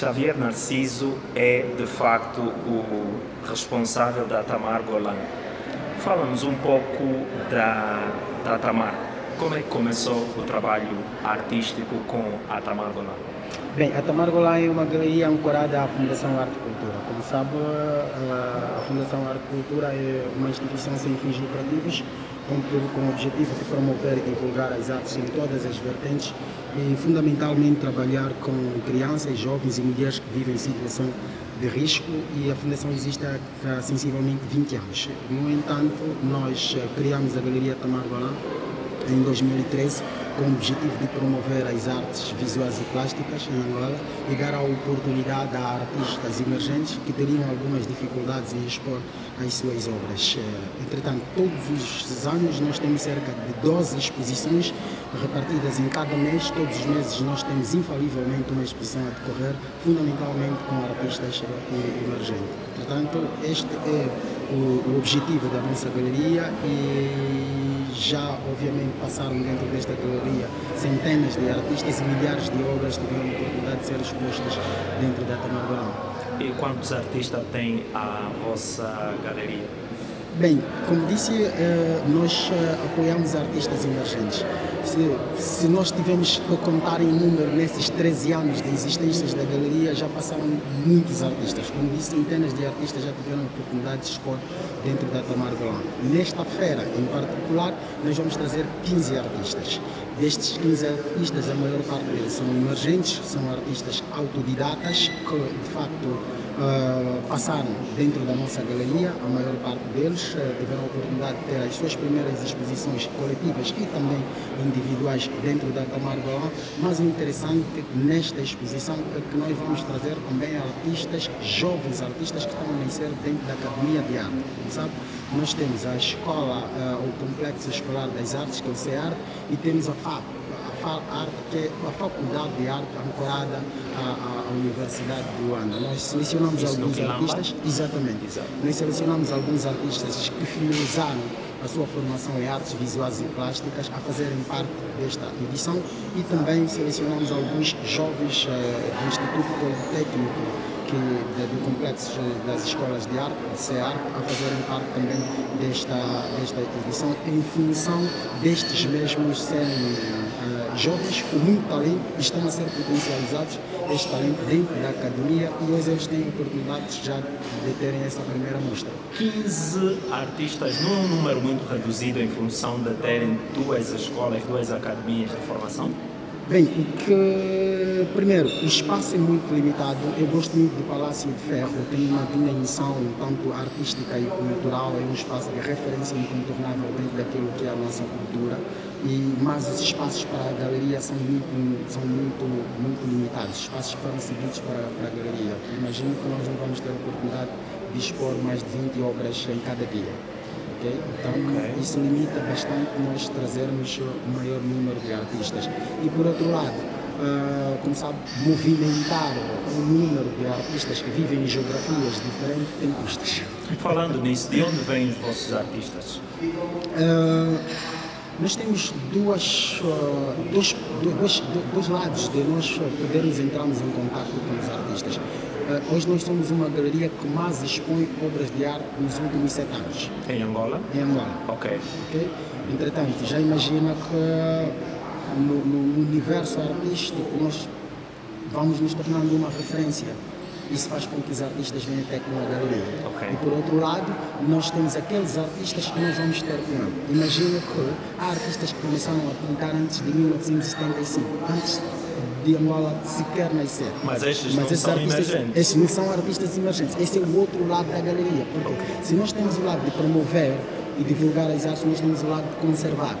Xavier Narciso é, de facto, o responsável da Tamar Golan. Fala-nos um pouco da Tamar. Como é que começou o trabalho artístico com a Tamar Golan? Bem, a Tamar Golan é uma galeria ancorada à Fundação Arte e Cultura. Como sabe, a Fundação Arte e Cultura é uma instituição sem fins lucrativos, com o objetivo de promover e divulgar as artes em todas as vertentes e, fundamentalmente, trabalhar com crianças, jovens e mulheres que vivem em situação de risco, e a Fundação existe há sensivelmente 20 anos. No entanto, nós criamos a Galeria Tamar Golan em 2013 com o objetivo de promover as artes visuais e plásticas em Angola e dar a oportunidade a artistas emergentes que teriam algumas dificuldades em expor as suas obras. Entretanto, todos os anos nós temos cerca de 12 exposições repartidas em cada mês. Todos os meses nós temos infalivelmente uma exposição a decorrer, fundamentalmente com artistas emergentes. Portanto, este é o objetivo da nossa galeria, e já obviamente passaram dentro desta galeria centenas de artistas e milhares de obras que tiveram a oportunidade de ser expostas dentro da Tamar Golan. E quantos artistas tem a vossa galeria? Bem, como disse, nós apoiamos artistas emergentes. Se nós tivermos que contar em número nesses 13 anos de existência da galeria, já passaram muitos artistas. Como disse, centenas de artistas já tiveram a oportunidade de expor dentro da Tamar Golan. Nesta feira, em particular, nós vamos trazer 15 artistas. Destes 15 artistas, a maior parte deles são emergentes, são artistas autodidatas que, de facto, passaram dentro da nossa galeria. A maior parte deles tiveram a oportunidade de ter as suas primeiras exposições coletivas e também individuais dentro da Tamar Golan. Mas o interessante nesta exposição é que nós vamos trazer também artistas, jovens artistas que estão a nascer dentro da Academia de Arte. Sabe? Nós temos a escola, o Complexo Escolar das Artes, que é o CEART, e temos a FAP, que é a Faculdade de Arte ancorada à Universidade de Luanda. Nós selecionamos alguns artistas, exatamente, nós selecionamos alguns artistas que finalizaram a sua formação em artes visuais e plásticas a fazerem parte desta edição, e também selecionamos alguns jovens do Instituto Politécnico do Complexo das Escolas de Arte, do CEART, a fazerem parte também desta edição, em função destes mesmos serem jovens com muito talento, estão a ser potencializados este talento dentro da academia, e hoje eles têm a oportunidade já de terem essa primeira mostra. 15 artistas não é um número muito reduzido em função de terem duas escolas, duas academias de formação? Bem, primeiro, o espaço é muito limitado. Eu gosto muito do Palácio de Ferro, tem uma dimensão tanto artística e cultural, é um espaço de referência incontornável dentro daquilo que é a nossa cultura, mas os espaços para a galeria são muito limitados. Os espaços foram cedidos para a galeria. Imagino que nós não vamos ter a oportunidade de expor mais de 20 obras em cada dia. Então, isso limita bastante nós trazermos o maior número de artistas. E, por outro lado, como sabe, movimentar o número de artistas que vivem em geografias diferentes tem custos. Falando nisso, de onde vêm os vossos artistas? Nós temos dois lados de nós podermos entrarmos em contato com os artistas. Hoje nós somos uma galeria que mais expõe obras de arte nos últimos 7 anos. Em Angola? Em Angola. Ok. Entretanto, já imagina que no universo artístico nós vamos nos tornando uma referência. Isso faz com que os artistas venham até com a galeria. E por outro lado, nós temos aqueles artistas que nós vamos ter com ele. Imagina que há artistas que começaram a pintar antes de 1975, antes de Angola sequer nascer. Mas estes não são emergentes. Estes não são artistas emergentes. Esse é o outro lado da galeria. Porque se nós temos o lado de promover e divulgar as artes, nós temos o lado de conservar.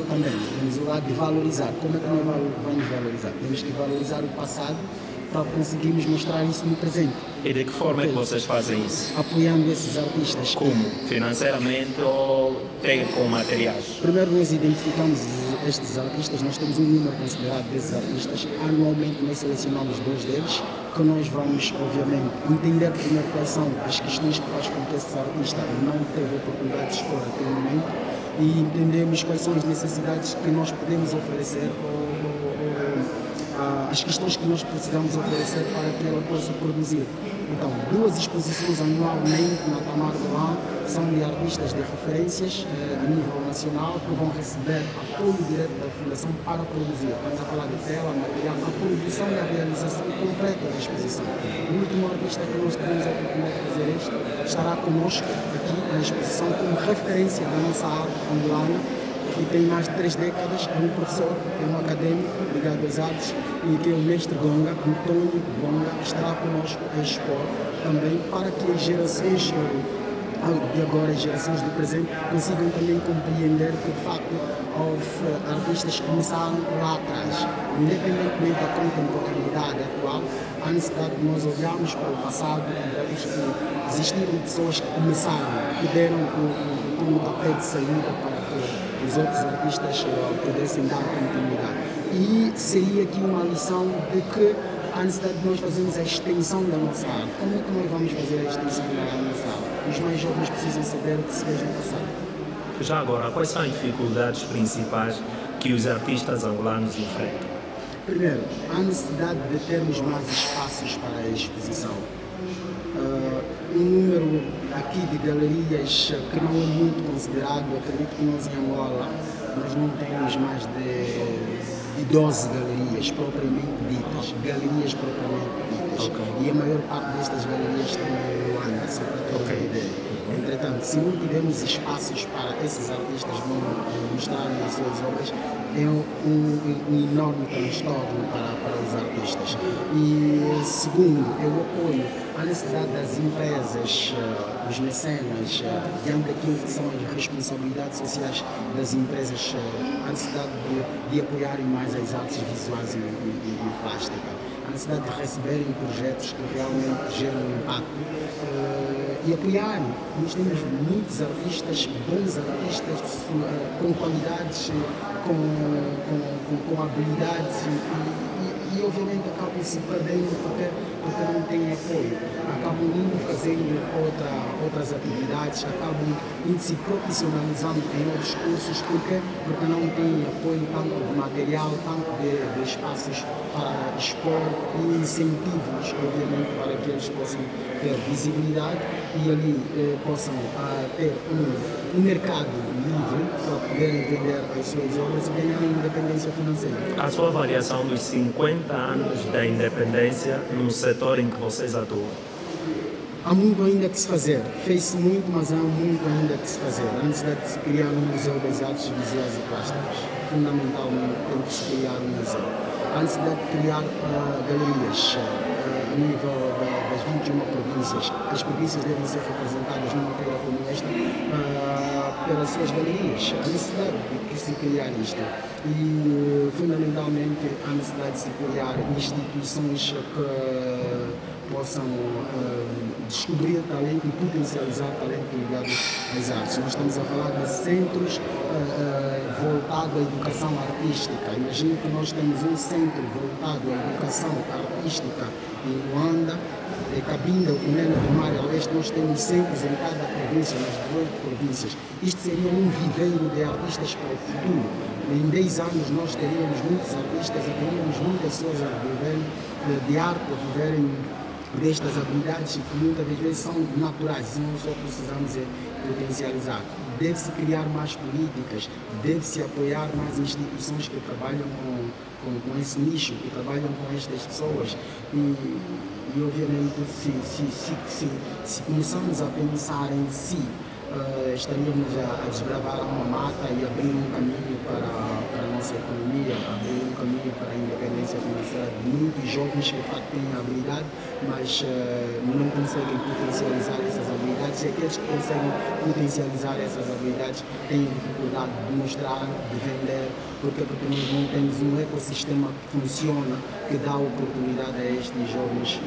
Também temos o lado de valorizar. Como é que nós vamos valorizar? Temos que valorizar o passado para conseguirmos mostrar isso no presente. E de que forma é que vocês fazem isso? Apoiando esses artistas. Como? Financeiramente ou com materiais? Primeiro nós identificamos estes artistas, nós temos um número considerado desses artistas. Anualmente nós selecionamos 2 deles, que nós vamos, obviamente, entender primeiro quais são as questões que fazem com que esse artista não teve a oportunidade de expor naquele momento, e entendemos quais são as necessidades que nós podemos oferecer as questões que nós precisamos oferecer para que ela possa produzir. Então, 2 exposições anualmente na Tamargolan são de artistas de referências a nível nacional que vão receber apoio direto da Fundação para produzir. Estamos a falar de tela, material, a produção e a realização completa da exposição. O último artista que nós tivemos a oportunidade de fazer isto estará conosco aqui na exposição como referência da nossa arte angolana, que tem mais de 3 décadas, é um professor, é um académico ligado às artes e que é o mestre Gonga, Antônio Gonga, estará conosco a expor também para que as gerações de agora, as gerações do presente, consigam também compreender que de facto houve artistas que começaram lá atrás, independentemente da contemporaneidade atual, há necessidade de nós olharmos para o passado e vermos que existiram pessoas que começaram, que deram o papel de saída para que os outros artistas pudessem dar continuidade. E seria aqui uma lição de que há necessidade de nós fazermos a extensão da nossa arte. Como é que nós vamos fazer a extensão da nossa arte? Os mais jovens precisam saber o que se fez no passado. Já agora, quais são as dificuldades principais que os artistas angolanos enfrentam? Primeiro, há necessidade de termos mais espaços para a exposição. Um número aqui de galerias que não é muito considerado, acredito que nós em Angola nós não temos mais de 12 galerias propriamente ditas, galerias propriamente ditas. Okay. E a maior parte destas galerias estão em Luanda, só para ter uma ideia. Entretanto, se não tivermos espaços para esses artistas mostrarem as suas obras, é um enorme transtorno para os artistas. E segundo, é o apoio à necessidade das empresas, dos mecenas, diante daquilo que são as responsabilidades sociais das empresas, a necessidade de apoiarem mais as artes visuais e plástica, a necessidade de receberem projetos que realmente geram impacto e apoiarem. Nós temos muitos artistas, bons artistas, com qualidades, com habilidades e obviamente acabam se perdendo porque não têm apoio, acabam indo fazendo outras atividades, acabam indo se profissionalizando em outros cursos porque não têm apoio tanto de material, tanto de espaços para expor e incentivos, obviamente, para que eles possam ter visibilidade e ali possam ter um mercado livre para poderem vender as suas obras e ganhar independência financeira. A sua avaliação dos 50 anos da independência no setor em que vocês atuam? Há muito ainda que se fazer. Fez-se muito, mas há muito ainda que se fazer. A necessidade de se criar um museu das artes visuais e plásticas. Fundamentalmente tem que se criar um museu. A necessidade de criar galerias a nível das 21 províncias. As províncias devem ser representadas numa feira como esta pelas suas galerias. A necessidade de se criar isto. E, fundamentalmente, a necessidade de se criar instituições que possam descobrir talento e potencializar talento ligado às artes. Nós estamos a falar de centros voltados à educação artística. Imagino que nós temos um centro voltado à educação artística em Luanda, em Cabinda, o Nena do Mar a Leste, nós temos centros em cada província, nas 18 províncias. Isto seria um viveiro de artistas para o futuro. Em 10 anos nós teríamos muitos artistas e teríamos muitas pessoas a viverem de arte, a viverem destas habilidades que muitas vezes são naturais, não só precisamos potencializar. Deve-se criar mais políticas, deve-se apoiar mais instituições que trabalham com esse nicho, que trabalham com estas pessoas e obviamente se começarmos a pensar em si, estaríamos a desbravar uma mata e abrir um caminho para a nossa economia, abrir um caminho para a independência financeira de muitos jovens que de facto têm habilidade, mas não conseguem potencializar essas habilidades, e aqueles que conseguem potencializar essas habilidades têm dificuldade de mostrar, de vender, porque nós não temos um ecossistema que funciona, que dá oportunidade a estes jovens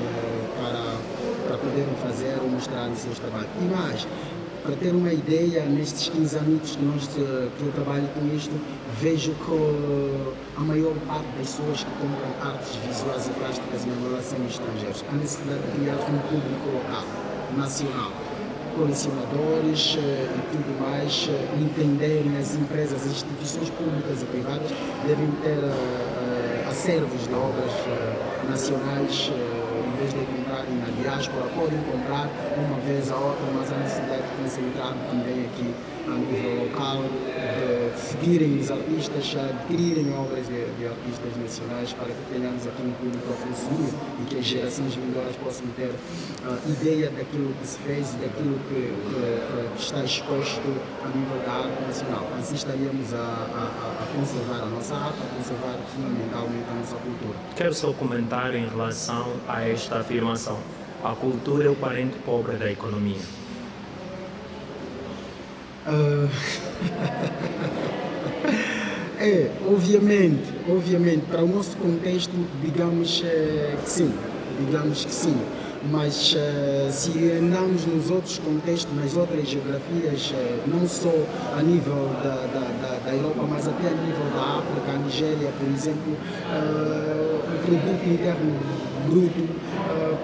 para poderem fazer ou mostrar os seus trabalhos. E mais, para ter uma ideia, nestes 15 anos que eu trabalho com isto, vejo que a maior parte das pessoas que compram artes visuais e plásticas em Angola são estrangeiros. Há necessidade de criar um público local, nacional, colecionadores e tudo mais, entenderem as empresas, as instituições públicas e privadas devem ter acervos de obras nacionais, em vez de comprarem na diáspora, podem comprar uma vez a outra, mas há necessidade de concentrar também aqui a nível local, de seguirem os artistas, adquirirem obras de artistas nacionais para que tenhamos aqui um público a consumir e que as gerações vindouras possam ter ideia daquilo que se fez, daquilo que está exposto a nível da arte nacional. Assim estaríamos a conservar a nossa arte, a conservar fundamentalmente a nossa cultura. Quero só comentar em relação a esta afirmação. A cultura é o parente pobre da economia. Obviamente, para o nosso contexto, digamos que sim, mas se andamos nos outros contextos, nas outras geografias, não só a nível da Europa, mas até a nível da África, a Nigéria, por exemplo, o produto interno bruto,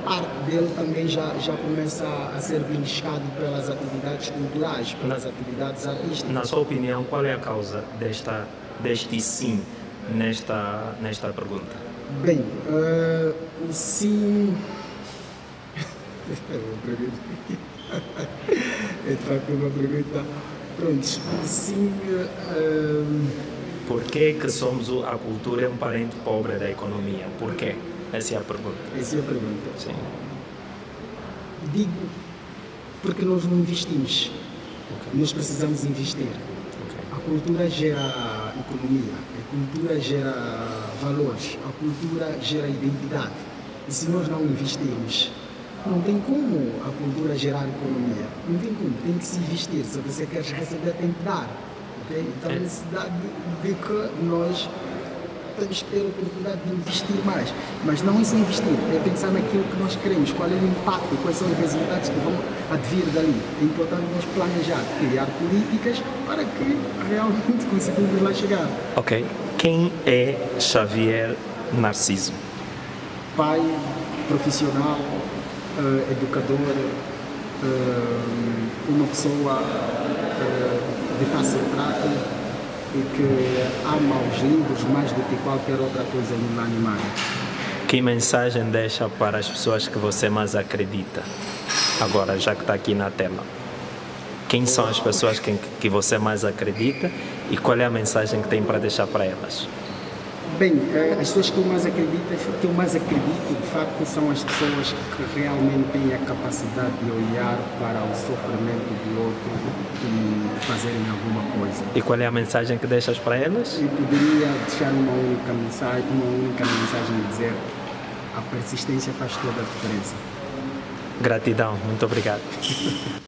parte dele também já começa a ser beliscado pelas atividades culturais, pelas atividades artísticas. Na sua opinião, qual é a causa deste sim nesta pergunta? Bem, o sim... É de facto uma pergunta. Pronto, sim... Por que a cultura é um parente pobre da economia? Por quê? Essa é a pergunta. Essa é a pergunta. Sim. Digo porque nós não investimos. Okay. Nós precisamos investir. Okay. A cultura gera economia, a cultura gera valores, a cultura gera identidade. E se nós não investirmos, não tem como a cultura gerar economia. Não tem como, tem que se investir. Se você quer receber, tem que dar. Okay? Então, a necessidade de que nós temos que ter a oportunidade de investir mais. Mas não é só investir, é pensar naquilo que nós queremos, qual é o impacto, quais são os resultados que vão advir dali. É importante nós planejar, criar políticas para que realmente consigamos lá chegar. Ok. Quem é Xavier Narciso? Pai, profissional, educador, uma pessoa de fácil trato e que ama os livros mais do que qualquer outra coisa animada. Que mensagem deixa para as pessoas que você mais acredita? Agora, já que está aqui na tela. Quem são as pessoas que você mais acredita e qual é a mensagem que tem para deixar para elas? Bem, as pessoas que eu mais acredito, de facto, são as pessoas que realmente têm a capacidade de olhar para o sofrimento do outro e fazerem alguma coisa. E qual é a mensagem que deixas para elas? Eu poderia deixar uma única mensagem de dizer: a persistência faz toda a diferença. Gratidão, muito obrigado.